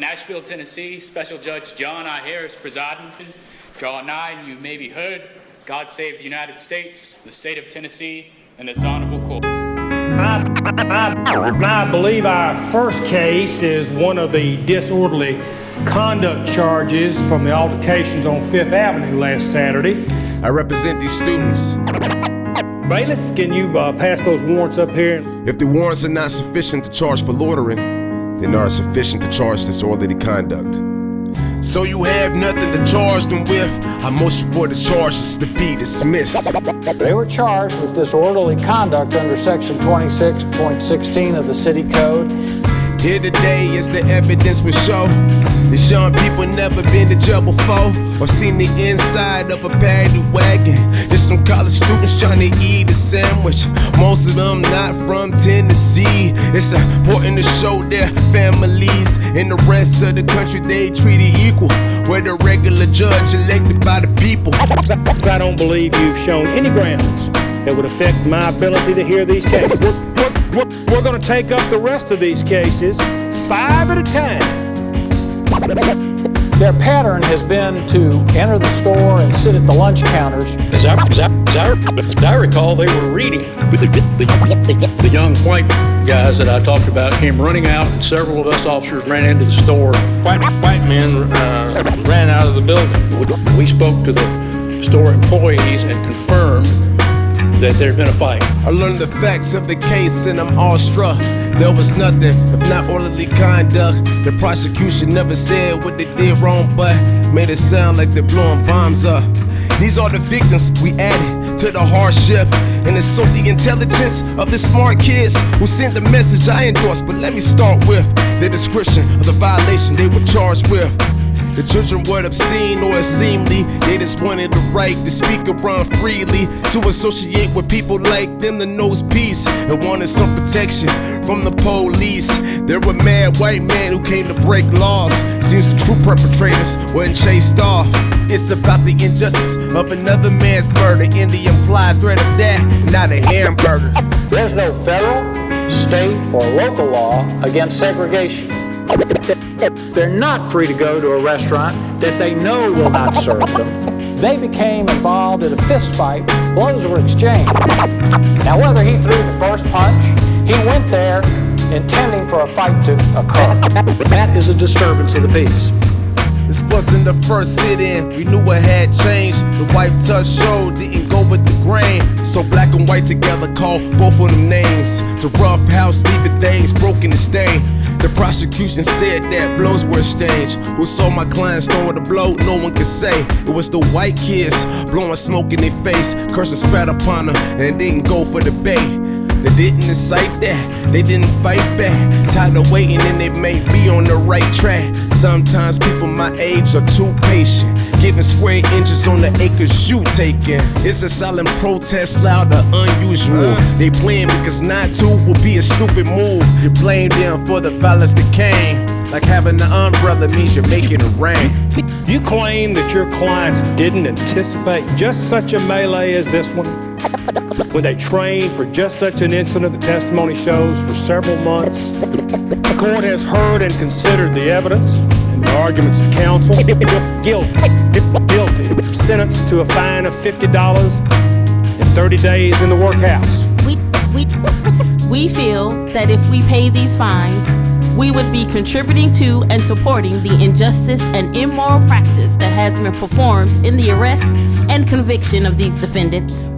Nashville, Tennessee, Special Judge John I. Harris presiding. Draw nigh and you may be heard. God save the United States, the state of Tennessee, and this honorable court. I believe our first case is one of the disorderly conduct charges from the altercations on Fifth Avenue last Saturday. I represent these students. Bailiff, can you pass those warrants up here? If the warrants are not sufficient to charge for loitering, then they are sufficient to charge disorderly conduct. So you have nothing to charge them with. I motion for the charges to be dismissed. They were charged with disorderly conduct under Section 26.16 of the City Code. Here today is the evidence we show. These young people never been to jail before or seen the inside of a paddy wagon. There's some college students trying to eat a sandwich. Most of them not from Tennessee. It's important to show their families. In the rest of the country they treated equal. We're the regular judge elected by the people. I don't believe you've shown any grounds that would affect my ability to hear these cases. We're going to take up the rest of these cases 5 at a time. Their pattern has been to enter the store and sit at the lunch counters. As I recall, they were reading. The young white guys that I talked about came running out, and several of us officers ran into the store. White men ran out of the building. We spoke to the store employees and confirmed that there had been a fight. I learned the facts of the case and I'm awestruck. There was nothing if not orderly conduct. The prosecution never said what they did wrong, but made it sound like they're blowing bombs up. These are the victims we added to the hardship, and it's so the intelligence of the smart kids who sent the message I endorse. But let me start with the description of the violation they were charged with. The children weren't obscene or unseemly. They just wanted the right to speak around freely, to associate with people like them, to know peace, and wanted some protection from the police. There were mad white men who came to break laws. Seems the true perpetrators weren't chased off. It's about the injustice of another man's murder and the implied threat of that, not a hamburger. There's no federal, state, or local law against segregation. They're not free to go to a restaurant that they know will not serve them. They became involved in a fist fight. Blows were exchanged. Now, whether he threw the first punch, he went there intending for a fight to occur. That is a disturbance of the peace. This wasn't the first sit-in, we knew it had changed. The white touch show didn't go with the grain, so black and white together called both of them names. The rough house leaving things broken and stained. The prosecution said that blows were exchanged. Who saw my clients throwing the blow? No one could say. It was the white kids blowing smoke in their face, cursing spat upon them, and it didn't go for the bait. They didn't incite that, they didn't fight back. Tired of waiting and they may be on the right track. Sometimes people my age are too patient, giving square inches on the acres you taking. It's a silent protest, loud or unusual. They playing because not to will be a stupid move. You blame them for the violence that came, like having an umbrella means you're making it rain. You claim that your clients didn't anticipate just such a melee as this one? When they trained for just such an incident, the testimony shows, for several months. The court has heard and considered the evidence and the arguments of counsel. Guilty. Sentenced to a fine of $50 and 30 days in the workhouse. We feel that if we pay these fines, we would be contributing to and supporting the injustice and immoral practice that has been performed in the arrest and conviction of these defendants.